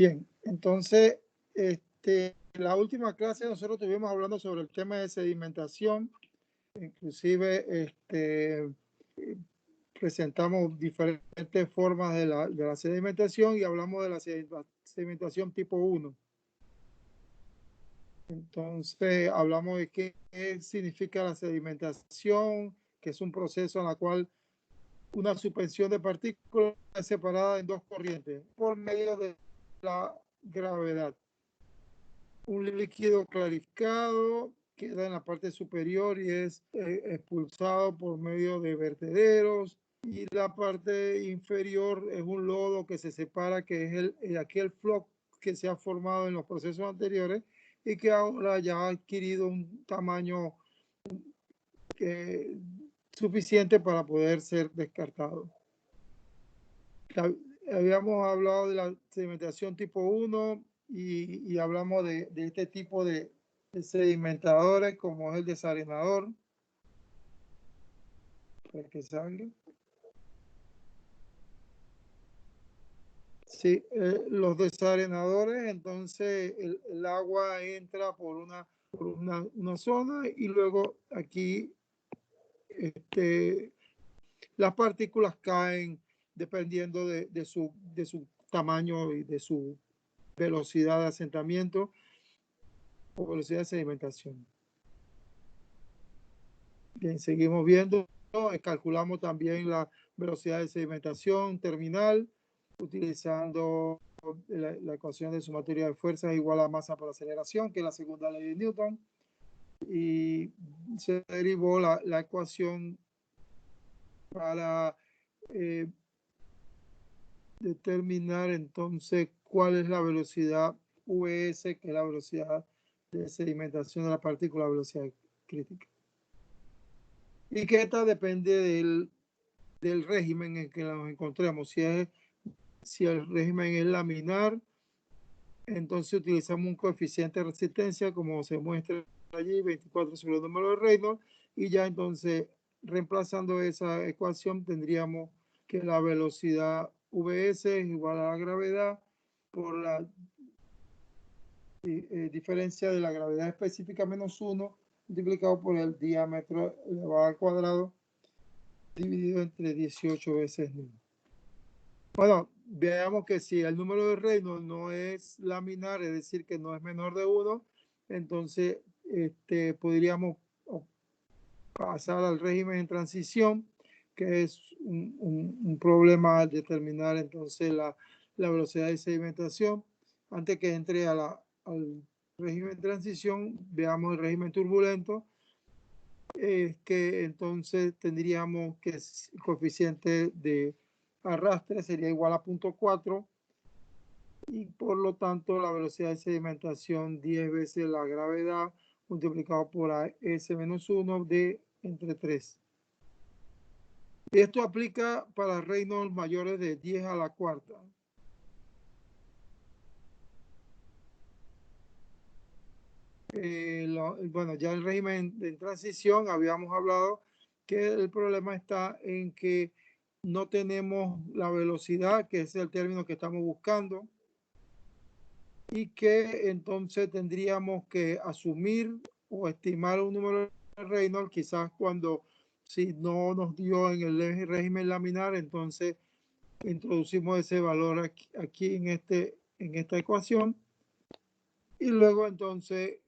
Bien, entonces, la última clase nosotros estuvimos hablando sobre el tema de sedimentación. Inclusive, presentamos diferentes formas de la sedimentación y hablamos de la sedimentación tipo 1. Entonces, hablamos de qué significa la sedimentación, que es un proceso en el cual una suspensión de partículas es separada en dos corrientes por medio de la gravedad. Un líquido clarificado queda en la parte superior y es expulsado por medio de vertederos, y la parte inferior es un lodo que se separa, que es aquel floc que se ha formado en los procesos anteriores y que ahora ya ha adquirido un tamaño suficiente para poder ser descartado. Habíamos hablado de la sedimentación tipo 1 y hablamos de este tipo de sedimentadores, como es el desarenador. Para que salga. Sí, los desarenadores, entonces el agua entra por una zona y luego aquí las partículas caen dependiendo de su tamaño y de su velocidad de asentamiento o velocidad de sedimentación. Bien, seguimos viendo. Calculamos también la velocidad de sedimentación terminal utilizando la ecuación de sumatoria de fuerzas igual a masa por aceleración, que es la segunda ley de Newton. Y se derivó la ecuación para determinar entonces cuál es la velocidad Vs, que es la velocidad de sedimentación de la partícula, velocidad crítica. Y que esta depende del régimen en que nos encontremos. Si el régimen es laminar, entonces utilizamos un coeficiente de resistencia, como se muestra allí, 24 sobre el número de Reynolds, y ya entonces, reemplazando esa ecuación, tendríamos que la velocidad Vs es igual a la gravedad por la diferencia de la gravedad específica menos 1 multiplicado por el diámetro elevado al cuadrado dividido entre 18 veces 1. Bueno, veamos que si el número de Reynolds no es laminar, es decir, que no es menor de 1, entonces podríamos pasar al régimen en transición, que es un problema al determinar entonces la velocidad de sedimentación. Antes que entre al régimen de transición, veamos el régimen turbulento, que entonces tendríamos que el coeficiente de arrastre sería igual a 0.4 y por lo tanto la velocidad de sedimentación 10 veces la gravedad multiplicado por S menos 1 de entre 3. Esto aplica para Reynolds mayores de 10 a la cuarta. Bueno, ya el régimen de transición habíamos hablado que el problema está en que no tenemos la velocidad, que es el término que estamos buscando, y que entonces tendríamos que asumir o estimar un número de Reynolds, quizás cuando si no nos dio en el régimen laminar, entonces introducimos ese valor aquí en esta ecuación, y luego entonces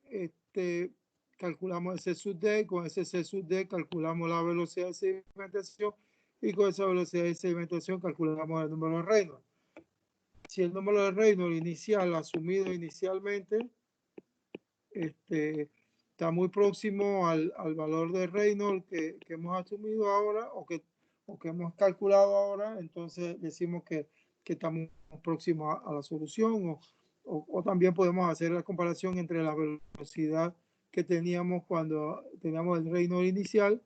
calculamos ese sub d, con ese C sub d calculamos la velocidad de sedimentación y con esa velocidad de sedimentación calculamos el número de Reynolds. Si el número de Reynolds inicial, asumido inicialmente, está muy próximo al valor de Reynolds que hemos asumido ahora o que hemos calculado ahora, entonces decimos que estamos próximos a la solución, o también podemos hacer la comparación entre la velocidad que teníamos cuando teníamos el Reynolds inicial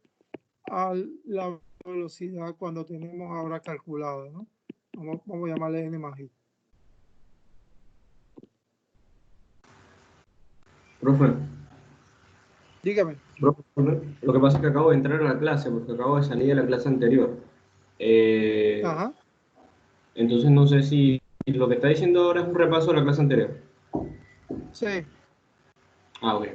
a la velocidad cuando tenemos ahora calculado, ¿no? Vamos a llamarle N más I. Profe. Dígame. Profe, lo que pasa es que acabo de entrar a la clase porque acabo de salir de la clase anterior. Ajá. Entonces no sé si Y lo que está diciendo ahora es un repaso de la clase anterior. Sí, Ah, ok.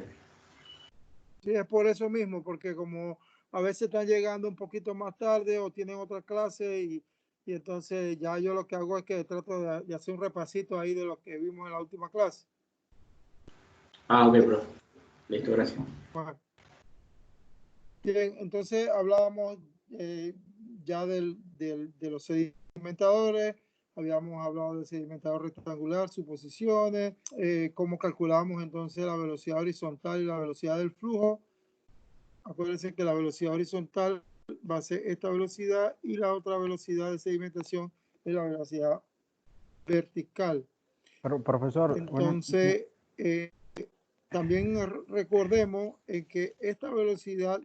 sí, es por eso mismo, porque como a veces están llegando un poquito más tarde o tienen otra clase y entonces ya yo lo que hago es que trato de hacer un repasito ahí de lo que vimos en la última clase. Ah, ok, ¿Ok? profe. Listo, gracias. Bueno, bien, entonces hablábamos ya de los sedimentadores, habíamos hablado del sedimentador rectangular, sus posiciones, cómo calculamos entonces la velocidad horizontal y la velocidad del flujo. Acuérdense que la velocidad horizontal va a ser esta velocidad y la otra velocidad de sedimentación es la velocidad vertical. Pero, profesor, bueno, Entonces, también recordemos que esta velocidad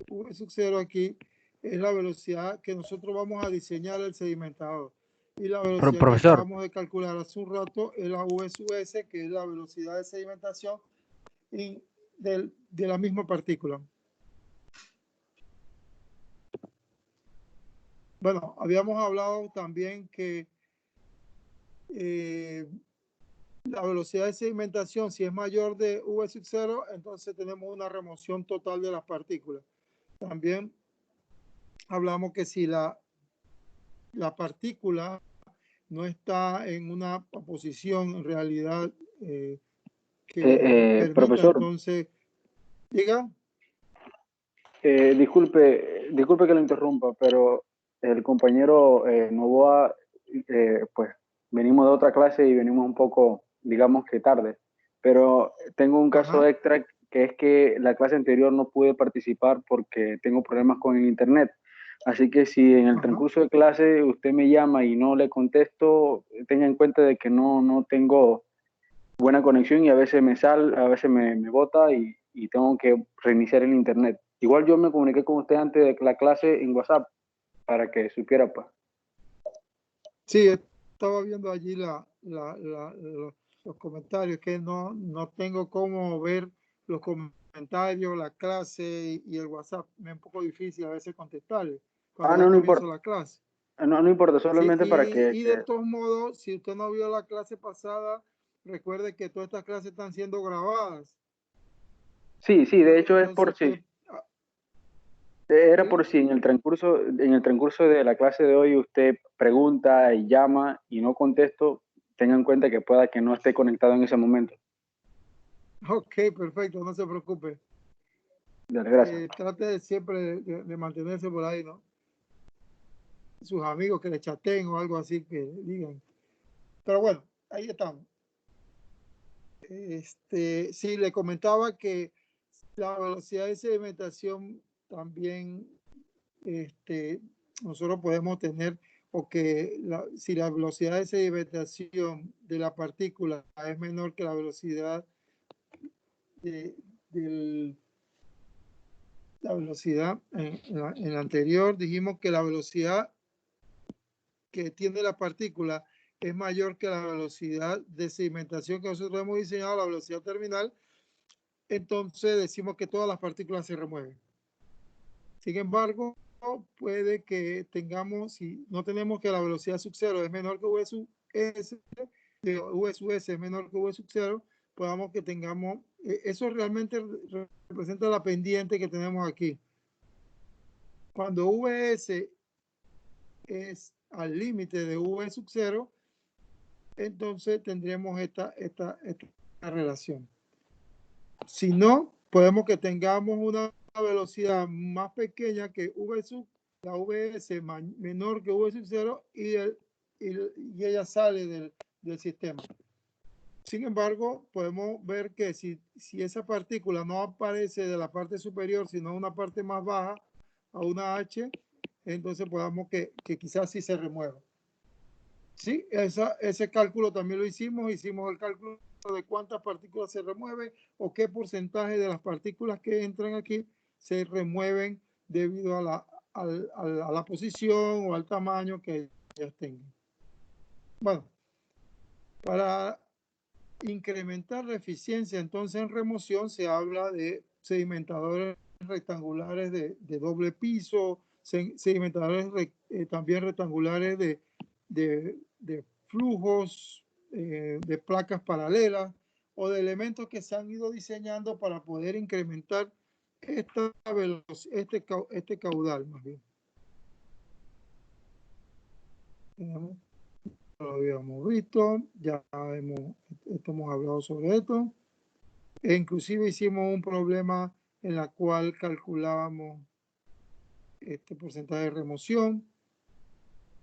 V sub 0 aquí es la velocidad que nosotros vamos a diseñar el sedimentador. Y la velocidad que profesor, acabamos de calcular hace un rato es la V sub S, que es la velocidad de sedimentación de la misma partícula. Bueno, habíamos hablado también que la velocidad de sedimentación, si es mayor de V sub 0, entonces tenemos una remoción total de las partículas. También hablamos que si la partícula no está en una posición en realidad que permita, Profesor, entonces, diga. disculpe que lo interrumpa, pero el compañero Novoa, pues venimos de otra clase y venimos un poco, digamos que tarde, pero tengo un caso Ajá. extra que es que la clase anterior no pude participar porque tengo problemas con el internet. Así que si en el Ajá. transcurso de clase usted me llama y no le contesto, tenga en cuenta de que no tengo buena conexión y a veces a veces me bota y tengo que reiniciar el internet. Igual yo me comuniqué con usted antes de la clase en WhatsApp para que supiera, pues. Sí, estaba viendo allí los comentarios, que no tengo cómo ver los comentarios, la clase y el WhatsApp. Me es un poco difícil a veces contestarle cuando ya No comienzo importa, la clase. no importa, Sí, solamente para y de todos modos, si usted no vio la clase pasada, recuerde que todas estas clases están siendo grabadas. Sí, de hecho es Entonces por usted, si. Era ¿sí? por si en el transcurso de la clase de hoy usted pregunta y llama y no contesto, tenga en cuenta que pueda que no esté conectado en ese momento. Ok, perfecto, no se preocupe. Dale, gracias. Trate de siempre de mantenerse por ahí, ¿no? Sus amigos que le chateen o algo así que digan. Pero bueno, ahí estamos. Sí, le comentaba que la velocidad de sedimentación también nosotros podemos tener, o que si la velocidad de sedimentación de la partícula es menor que la velocidad de, la velocidad en la anterior, dijimos que la velocidad que tiene la partícula es mayor que la velocidad de sedimentación que nosotros hemos diseñado, la velocidad terminal, entonces decimos que todas las partículas se remueven. Sin embargo, puede que tengamos, si no tenemos que la velocidad sub 0 es menor que V sub S, V sub S es menor que V sub 0, podamos que tengamos, eso realmente representa la pendiente que tenemos aquí. Cuando Vs es al límite de V sub 0, entonces tendremos esta relación. Si no, podemos que tengamos una velocidad más pequeña que V sub, la Vs menor que V sub 0 y ella sale del sistema. Sin embargo, podemos ver que si esa partícula no aparece de la parte superior, sino una parte más baja, a una H, entonces podamos que quizás sí se remueva. Sí, ese cálculo también lo hicimos el cálculo de cuántas partículas se remueven o qué porcentaje de las partículas que entran aquí se remueven debido a la posición o al tamaño que ellas tengan. Bueno, para incrementar la eficiencia entonces en remoción se habla de sedimentadores rectangulares de doble piso, sedimentadores también rectangulares de flujos de placas paralelas o de elementos que se han ido diseñando para poder incrementar este caudal más bien. Lo habíamos visto, ya hemos hablado sobre esto. E inclusive hicimos un problema en la cual calculábamos este porcentaje de remoción.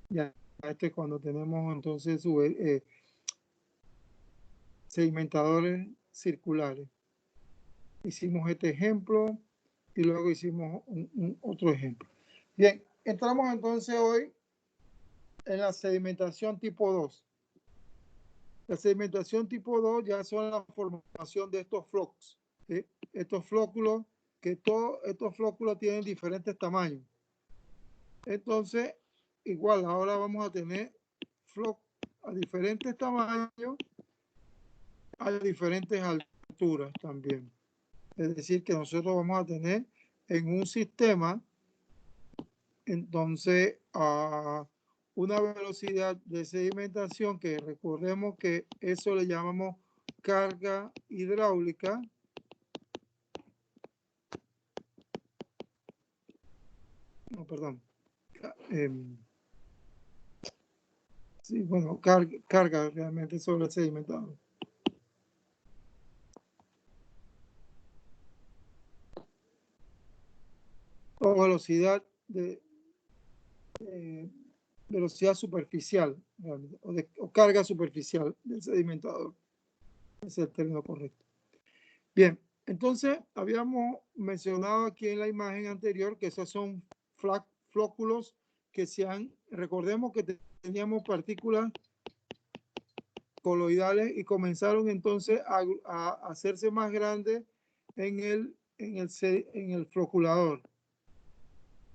Ya este es cuando tenemos entonces sedimentadores circulares. Hicimos este ejemplo y luego hicimos otro ejemplo. Bien, entramos entonces hoy en la sedimentación tipo 2. La sedimentación tipo 2 ya son la formación de estos flocos. ¿Sí? Estos flóculos, que todos estos flóculos tienen diferentes tamaños. Entonces, igual, ahora vamos a tener flocos a diferentes tamaños, a diferentes alturas también. Es decir, que nosotros vamos a tener en un sistema, entonces, una velocidad de sedimentación que recordemos que eso le llamamos carga hidráulica. No, perdón. Sí, bueno, carga realmente sobre el sedimentado. O velocidad velocidad superficial o carga superficial del sedimentador. Ese es el término correcto. Bien, entonces habíamos mencionado aquí en la imagen anterior que esos son flóculos que recordemos que teníamos partículas coloidales y comenzaron entonces a hacerse más grandes en el floculador.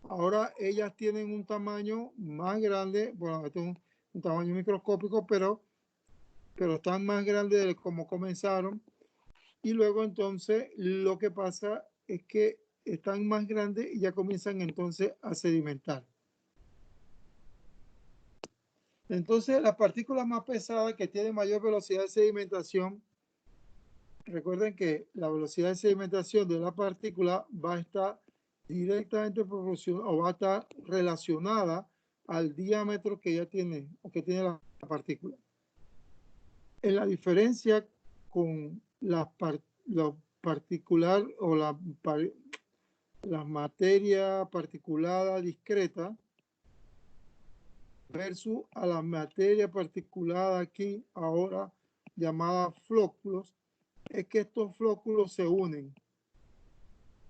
Ahora ellas tienen un tamaño más grande, bueno, este es un tamaño microscópico, pero están más grandes de como comenzaron. Y luego entonces lo que pasa es que están más grandes y ya comienzan entonces a sedimentar. Entonces las partículas más pesadas que tienen mayor velocidad de sedimentación, recuerden que la velocidad de sedimentación de la partícula va a estar directamente proporcional o va a estar relacionada al diámetro que ya tiene o que tiene la partícula. En la diferencia con la particular o la materia particulada discreta versus a la materia particulada aquí ahora llamada flóculos, es que estos flóculos se unen,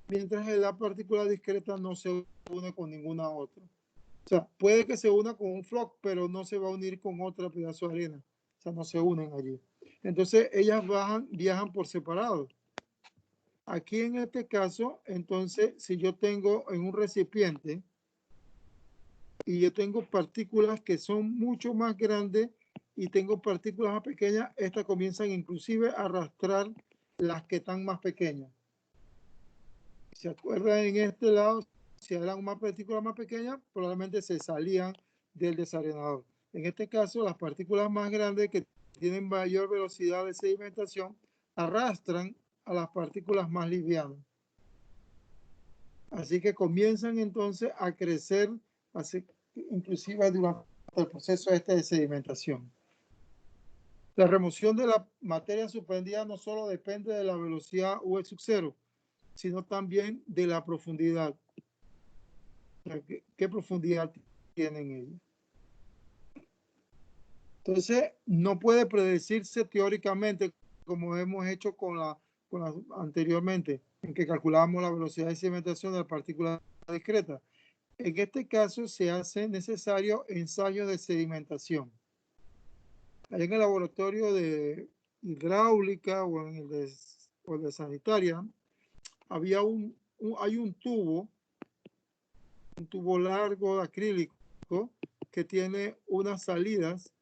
mientras en la partícula discreta no se une con ninguna otra. O sea, puede que se una con un floc, pero no se va a unir con otro pedazo de arena. O sea, no se unen allí. Entonces, ellas viajan por separado. Aquí en este caso, entonces, si yo tengo en un recipiente y yo tengo partículas que son mucho más grandes y tengo partículas más pequeñas, estas comienzan inclusive a arrastrar las que están más pequeñas. ¿Se acuerdan en este lado? Si eran una partícula más pequeña, probablemente se salían del desarenador. En este caso, las partículas más grandes que tienen mayor velocidad de sedimentación arrastran a las partículas más livianas. Así que comienzan entonces a crecer, inclusive durante el proceso de sedimentación. La remoción de la materia suspendida no solo depende de la velocidad V sub 0, sino también de la profundidad. ¿Qué profundidad tienen ellos? Entonces, no puede predecirse teóricamente como hemos hecho con la anteriormente, en que calculábamos la velocidad de sedimentación de la partícula discreta. En este caso, se hace necesario ensayo de sedimentación. Allá en el laboratorio de hidráulica o en el de sanitaria, había hay un tubo largo de acrílico que tiene unas salidas.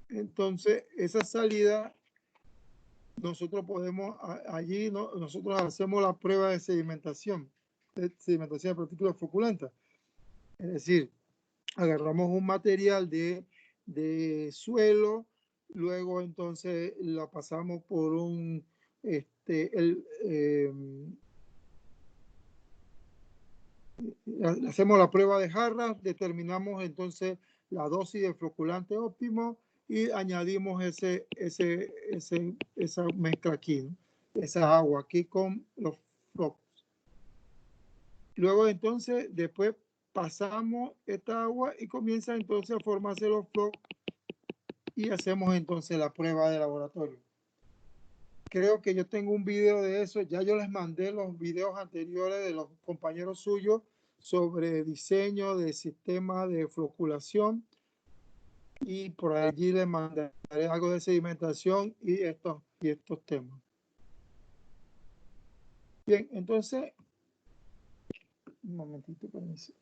Entonces, esa salida, nosotros podemos, allí nosotros hacemos la prueba de sedimentación de partículas floculentas. Es decir, agarramos un material de de suelo, luego entonces la pasamos por un, hacemos la prueba de jarras, determinamos entonces la dosis de floculante óptimo y añadimos esa mezcla aquí, ¿no? Esa agua aquí con los flocos. Luego entonces, después pasamos esta agua y comienza entonces a formarse los flocos y hacemos entonces la prueba de laboratorio. Creo que yo tengo un video de eso, ya yo les mandé los videos anteriores de los compañeros suyos sobre diseño de sistema de floculación y por allí les mandaré algo de sedimentación y estos temas. Bien, entonces, un momentito, permiso.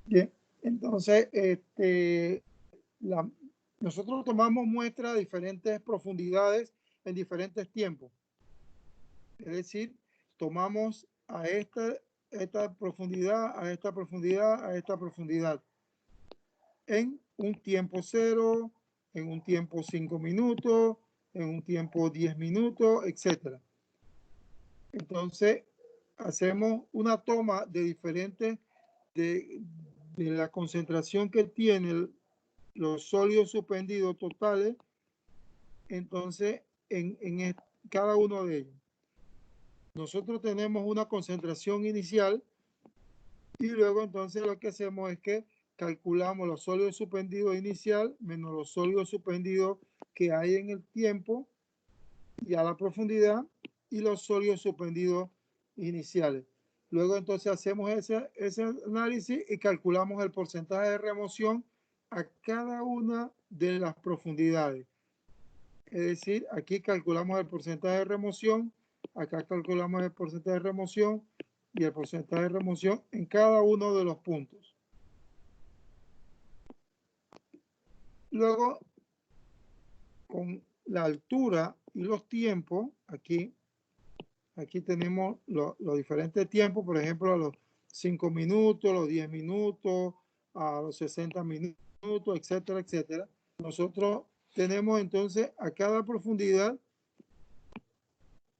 Bien, entonces, nosotros tomamos muestras de diferentes profundidades en diferentes tiempos. Es decir, tomamos a esta profundidad, a esta profundidad, a esta profundidad en un tiempo 0, en un tiempo 5 minutos, en un tiempo 10 minutos, etc. Entonces, hacemos una toma de diferentes, de la concentración que tiene los sólidos suspendidos totales, entonces, en cada uno de ellos. Nosotros tenemos una concentración inicial y luego entonces lo que hacemos es que calculamos los sólidos suspendidos inicial menos los sólidos suspendidos que hay en el tiempo y a la profundidad y los sólidos suspendidos iniciales. Luego entonces hacemos ese análisis y calculamos el porcentaje de remoción a cada una de las profundidades. Es decir, aquí calculamos el porcentaje de remoción, acá calculamos el porcentaje de remoción y el porcentaje de remoción en cada uno de los puntos. Luego, con la altura y los tiempos, aquí tenemos los diferentes tiempos, por ejemplo, a los 5 minutos, los 10 minutos, a los 60 minutos, etcétera, etcétera. Nosotros tenemos entonces a cada profundidad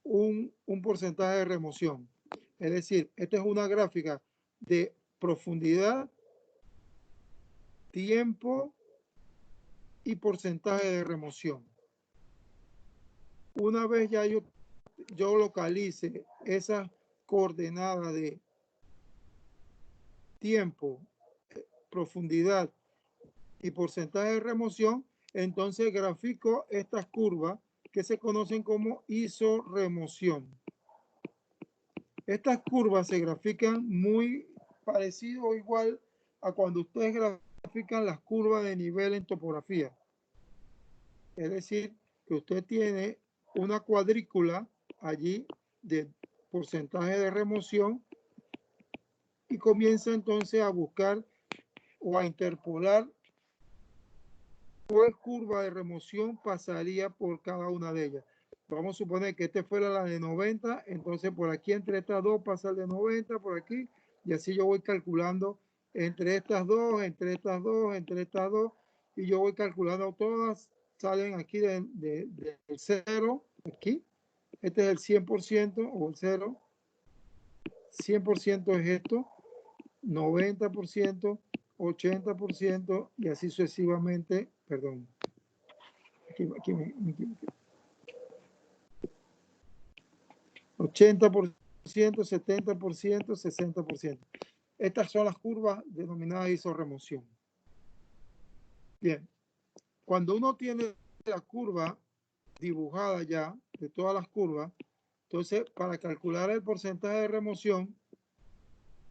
un porcentaje de remoción. Es decir, esta es una gráfica de profundidad, tiempo y porcentaje de remoción. Una vez ya yo localice esa coordenada de tiempo, profundidad y porcentaje de remoción, entonces grafico estas curvas que se conocen como isorremoción. Estas curvas se grafican muy parecido o igual a cuando ustedes grafican las curvas de nivel en topografía. Es decir, que usted tiene una cuadrícula allí de porcentaje de remoción y comienza entonces a buscar o a interpolar cuál curva de remoción pasaría por cada una de ellas. Vamos a suponer que este fuera la de 90, entonces por aquí entre estas dos pasa el de 90, por aquí, y así yo voy calculando entre estas dos, entre estas dos, entre estas dos, y yo voy calculando todas, salen aquí del 0, aquí, este es el 100% o el 0, 100% es esto, 90%, 80% y así sucesivamente, perdón, aquí me equivoqué. 80%, 70%, 60%. Estas son las curvas denominadas isorremoción. Bien, cuando uno tiene la curva dibujada ya, de todas las curvas, entonces para calcular el porcentaje de remoción,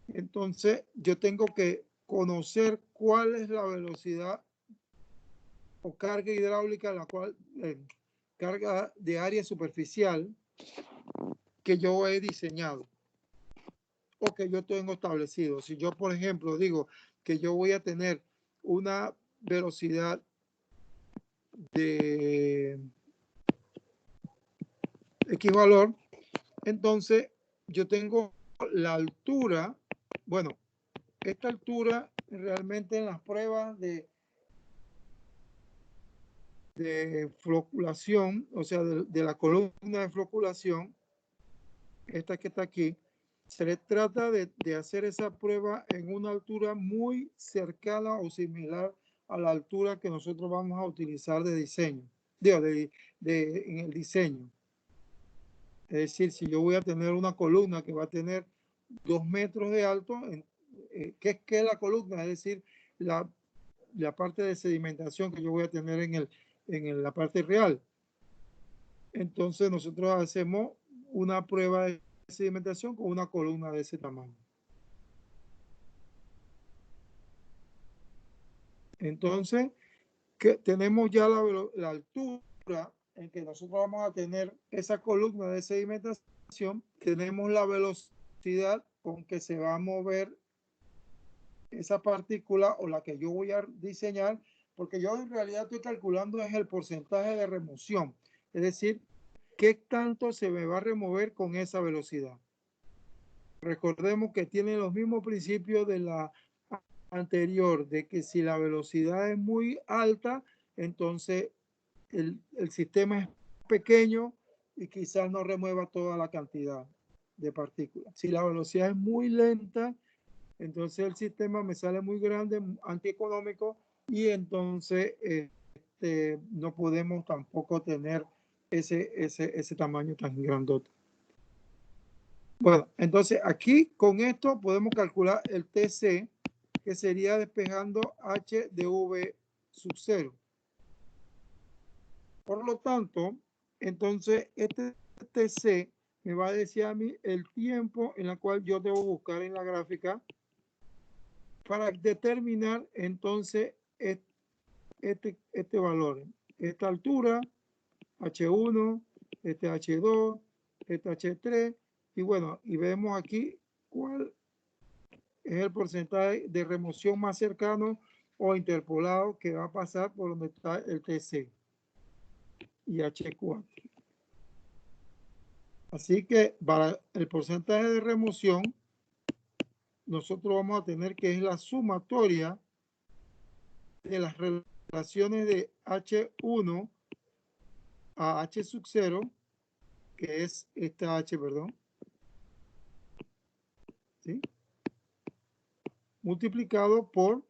entonces yo tengo que conocer cuál es la velocidad o carga hidráulica, la cual carga de área superficial que yo he diseñado o que yo tengo establecido. Si yo, por ejemplo, digo que yo voy a tener una velocidad de X valor, entonces yo tengo la altura, bueno, esta altura realmente en las pruebas de floculación, o sea, de la columna de floculación, esta que está aquí, se le trata de hacer esa prueba en una altura muy cercana o similar a la altura que nosotros vamos a utilizar de diseño, en el diseño. Es decir, si yo voy a tener una columna que va a tener 2 metros de alto, ¿qué es la columna? Es decir, la parte de sedimentación que yo voy a tener en la parte real. Entonces nosotros hacemos una prueba de sedimentación con una columna de ese tamaño. Entonces, tenemos ya la altura en que nosotros vamos a tener esa columna de sedimentación, tenemos la velocidad con que se va a mover esa partícula o la que yo voy a diseñar, porque yo en realidad estoy calculando es el porcentaje de remoción, es decir, qué tanto se me va a remover con esa velocidad. Recordemos que tiene los mismos principios de la anterior, de que si la velocidad es muy alta, entonces el sistema es pequeño y quizás no remueva toda la cantidad de partículas. Si la velocidad es muy lenta, entonces el sistema me sale muy grande, antieconómico, y entonces no podemos tampoco tener ese tamaño tan grandote. Bueno, entonces aquí con esto podemos calcular el TC, que sería despejando H de V sub 0. Por lo tanto, entonces este TC me va a decir a mí el tiempo en el cual yo debo buscar en la gráfica para determinar entonces este valor, esta altura, H1, este H2, este H3, y bueno, y vemos aquí cuál es el porcentaje de remoción más cercano o interpolado que va a pasar por donde está el TC y H4. Así que para el porcentaje de remoción, nosotros vamos a tener que es la sumatoria de las relaciones de H1 a H sub 0, que es esta H, perdón, ¿sí? Multiplicado por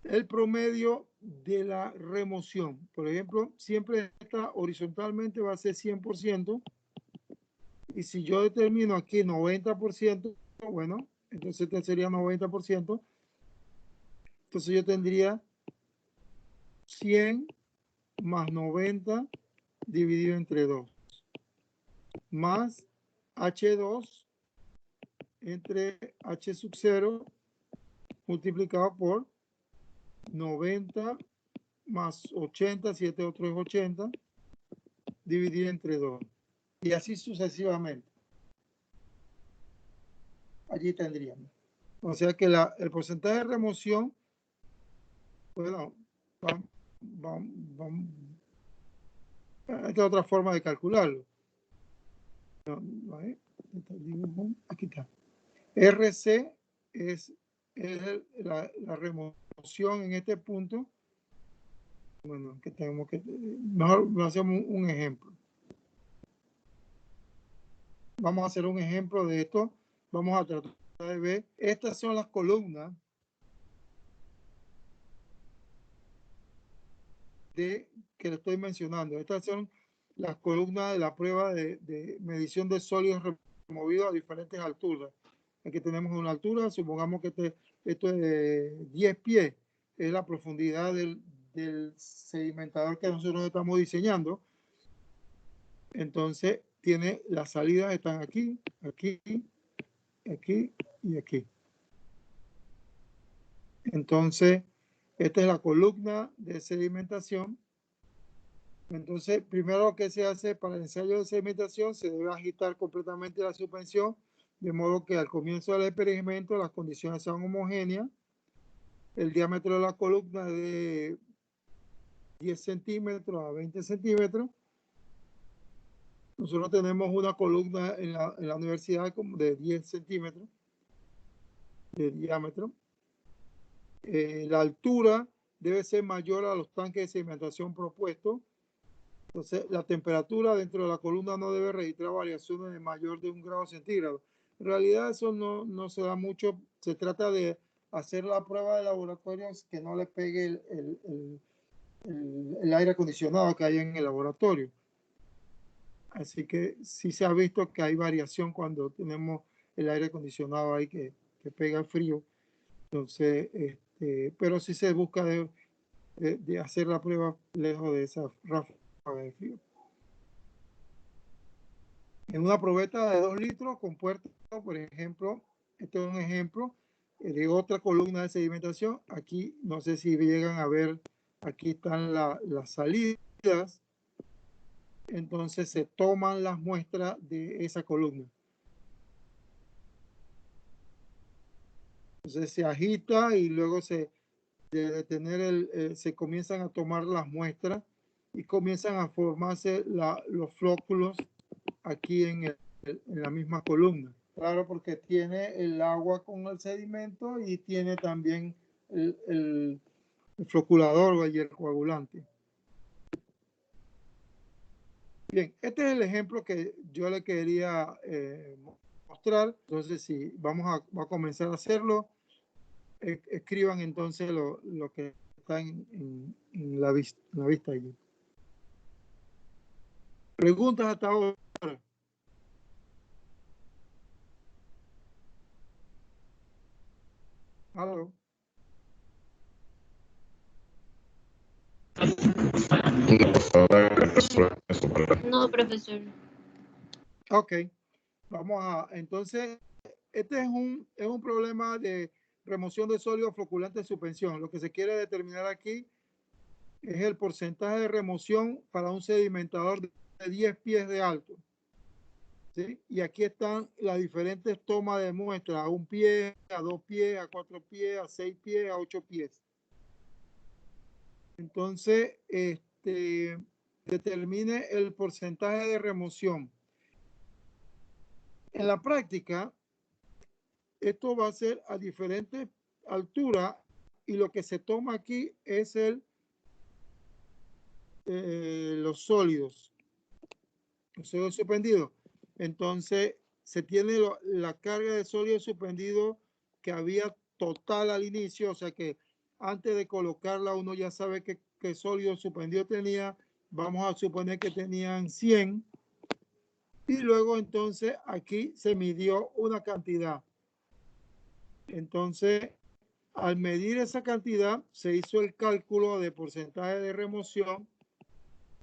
el promedio de la remoción. Por ejemplo, siempre está horizontalmente va a ser 100%, y si yo determino aquí 90%, bueno, entonces este sería 90%, entonces yo tendría 100 más 90 dividido entre 2, más H2 entre H sub 0 multiplicado por 90 más 80, si este otro es 80, dividido entre 2. Y así sucesivamente. Allí tendríamos. O sea que el porcentaje de remoción, bueno, esta es otra forma de calcularlo. Aquí está. RC es la remoción en este punto. Bueno, que tenemos que, mejor hacemos un ejemplo. Vamos a hacer un ejemplo de esto. Vamos a tratar de ver. Estas son las columnas que le estoy mencionando. Estas son las columnas de la prueba de medición de sólidos removidos a diferentes alturas. Aquí tenemos una altura, supongamos que esto es de 10 pies, es la profundidad del sedimentador que nosotros estamos diseñando. Entonces, tiene las salidas, están aquí, aquí, aquí y aquí. Entonces, esta es la columna de sedimentación. Entonces, primero que se hace para el ensayo de sedimentación, se debe agitar completamente la suspensión de modo que al comienzo del experimento las condiciones son homogéneas. El diámetro de la columna es de 10 centímetros a 20 centímetros. Nosotros tenemos una columna en la universidad como de 10 centímetros de diámetro. La altura debe ser mayor a los tanques de sedimentación propuestos. Entonces, la temperatura dentro de la columna no debe registrar variaciones de mayor de 1 grado centígrado. En realidad eso no se da mucho. Se trata de hacer la prueba de laboratorio que no le pegue el aire acondicionado que hay en el laboratorio. Así que sí se ha visto que hay variación cuando tenemos el aire acondicionado ahí que pega el frío. Entonces, pero sí se busca de hacer la prueba lejos de esa ráfaga de frío. En una probeta de 2 litros con puerta, por ejemplo, este es un ejemplo de otra columna de sedimentación. Aquí, no sé si llegan a ver, aquí están las salidas. Entonces se toman las muestras de esa columna. Entonces se agita y luego se comienzan a tomar las muestras y comienzan a formarse los flóculos aquí en la misma columna. Claro, porque tiene el agua con el sedimento y tiene también el floculador y el coagulante. Bien, este es el ejemplo que yo le quería mostrar. Entonces, si vamos a comenzar a hacerlo, escriban entonces lo que está en la vista allí. ¿Preguntas hasta ahora? ¿Aló? No, profesor. Ok, vamos a, entonces, este es un problema de remoción de sólido floculante en suspensión. Lo que se quiere determinar aquí es el porcentaje de remoción para un sedimentador de 10 pies de alto. ¿Sí? Y aquí están las diferentes tomas de muestra, a 1 pie, a 2 pies, a 4 pies, a 6 pies, a 8 pies. Entonces, determine el porcentaje de remoción. En la práctica, esto va a ser a diferentes alturas y lo que se toma aquí es los sólidos suspendidos. Entonces, se tiene la carga de sólido suspendido que había total al inicio, o sea que antes de colocarla uno ya sabe qué sólido suspendido tenía. Vamos a suponer que tenían 100 y luego entonces aquí se midió una cantidad. Entonces, al medir esa cantidad, se hizo el cálculo de porcentaje de remoción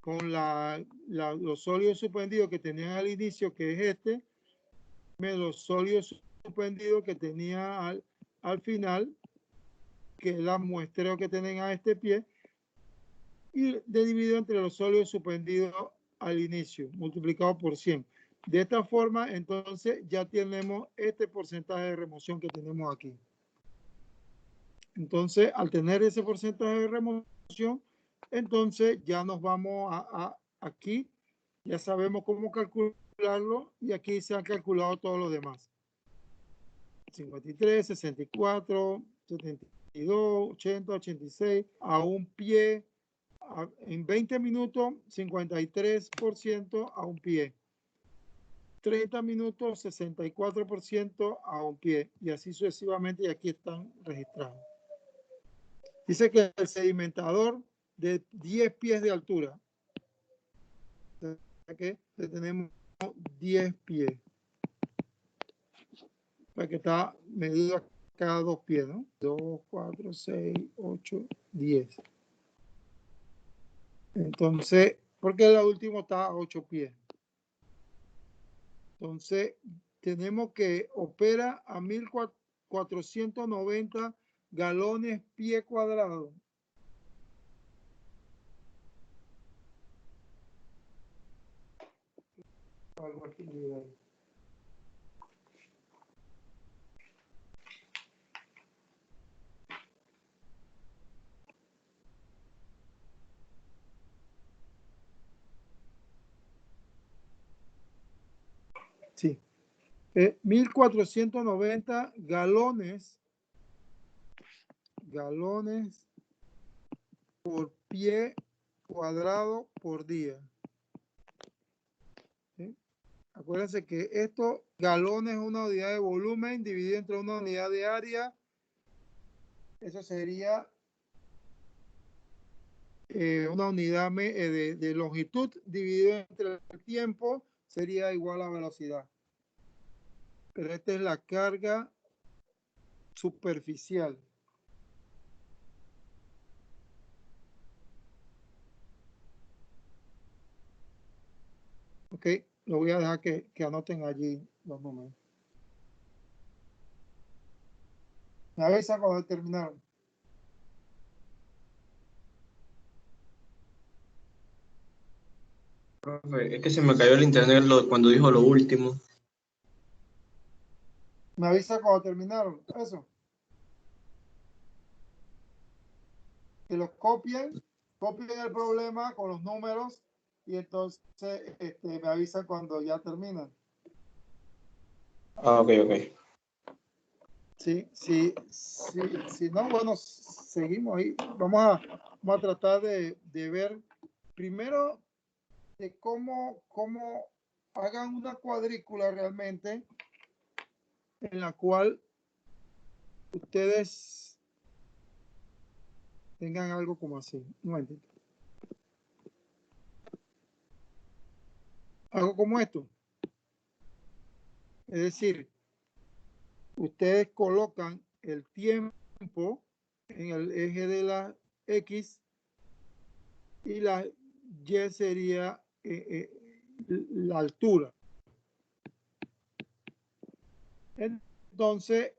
con los sólidos suspendidos que tenían al inicio, que es este, menos los sólidos suspendidos que tenía al final, que es la muestreo que tienen a este pie, y dividido entre los sólidos suspendidos al inicio, multiplicado por 100. De esta forma, entonces, ya tenemos este porcentaje de remoción que tenemos aquí. Entonces, al tener ese porcentaje de remoción, entonces ya nos vamos aquí, ya sabemos cómo calcularlo y aquí se han calculado todos los demás. 53, 64, 72, 80, 86, a 1 pie, en 20 minutos, 53% a 1 pie. 30 minutos, 64% a 1 pie. Y así sucesivamente, y aquí están registrados. Dice que el sedimentador de 10 pies de altura. Que tenemos 10 pies. Para que está medido cada 2 pies, ¿no? 2, 4, 6, 8, 10. Entonces, porque el último está a 8 pies. Entonces, tenemos que opera a 1490 galones pie cuadrado. Algo aquí. Sí. 1490 galones por pie cuadrado por día. ¿Sí? Acuérdense que esto, galones es una unidad de volumen dividido entre una unidad de área. Eso sería una unidad de longitud dividido entre el tiempo, sería igual a velocidad. Pero esta es la carga superficial. Ok, lo voy a dejar que anoten allí los números. Me avisa cuando terminaron. Profe, es que se me cayó el internet cuando dijo lo último. Me avisa cuando terminaron. Eso. Que los copien el problema con los números y entonces me avisa cuando ya terminan. Ah, ok, ok. Sí, no, bueno, seguimos ahí. Vamos a tratar de ver primero de cómo hagan una cuadrícula realmente en la cual ustedes tengan algo como así. Un momentito. Algo como esto. Es decir, ustedes colocan el tiempo en el eje de la X y la Y sería la altura. Entonces,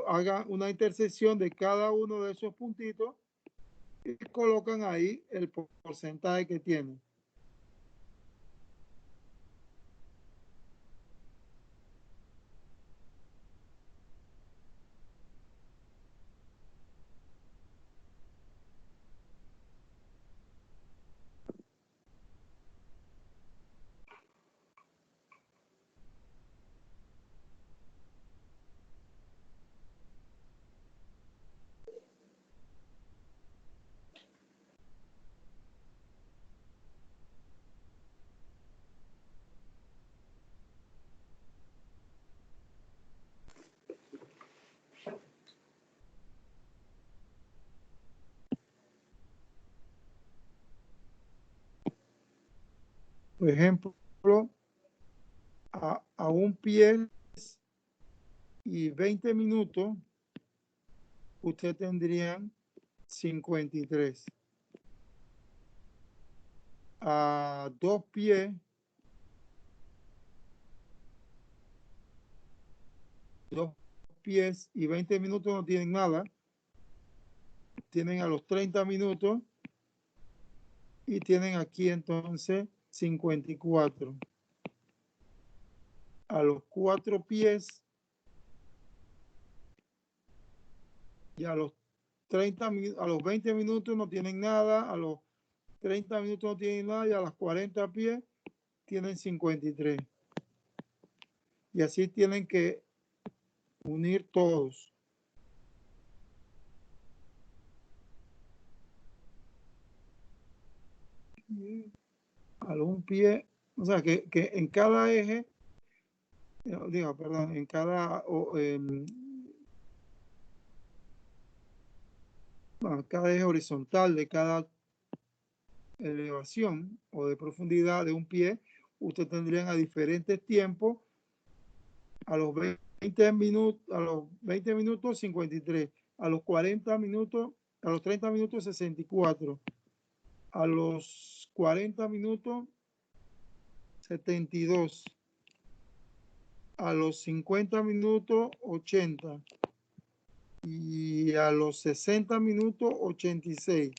hagan una intersección de cada uno de esos puntitos y colocan ahí el porcentaje que tienen. Por ejemplo, a un pie y 20 minutos, usted tendrían 53. A 2 pies, 2 pies y 20 minutos no tienen nada. Tienen a los 30 minutos y tienen aquí entonces 54. A los 4 pies y a los 30 a los 20 minutos no tienen nada, a los 30 minutos no tienen nada y a los 40 pies tienen 53. Y así tienen que unir todos. A un pie, o sea que en cada eje, digo, perdón, en cada eje horizontal de cada elevación o de profundidad de un pie, usted tendrían a diferentes tiempos, a los 20 minutos 53, a los 40 minutos, a los 30 minutos 64, a los 40 minutos 72, a los 50 minutos 80 y a los 60 minutos 86.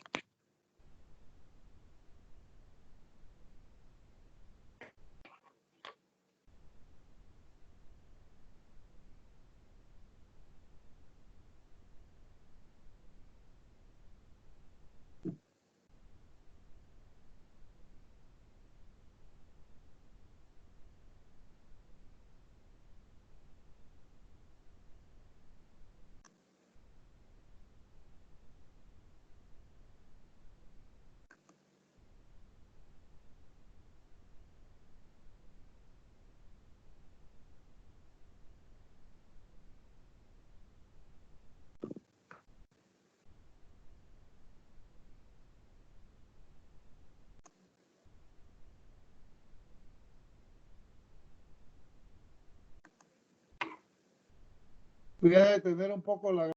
Voy a detener un poco la